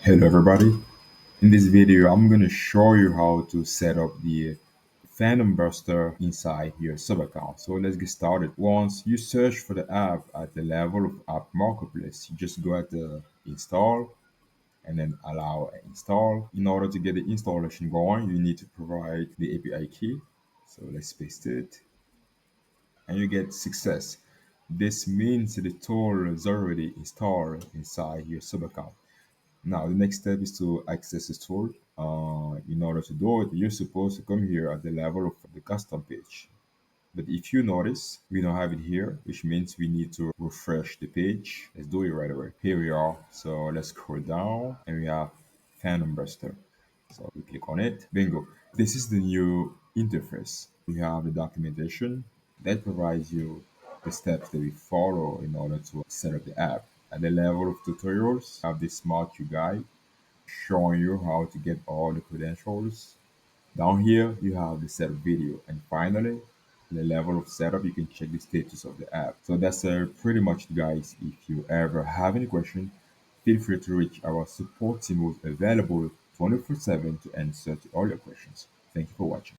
Hello everybody. In this video, I'm going to show you how to set up the Phantombuster inside your sub account. So let's get started. Once you search for the app at the level of App Marketplace, you just go at the install and then allow install. In order to get the installation going, you need to provide the API key. So let's paste it and you get success. This means the tool is already installed inside your sub account. Now, the next step is to access this tool. In order to do it, you're supposed to come here at the level of the custom page. But if you notice, we don't have it here, which means we need to refresh the page. Let's do it right away. Here we are. So let's scroll down and we have Phantombuster. So we click on it. Bingo. This is the new interface. We have the documentation that provides you the steps that we follow in order to set up the app. At the level of tutorials, have this smart you guide showing you how to get all the credentials. Down here, you have the setup video. And finally, the level of setup, you can check the status of the app. So that's pretty much, guys. If you ever have any question, feel free to reach our support team who's available 24/7 to answer to all your questions. Thank you for watching.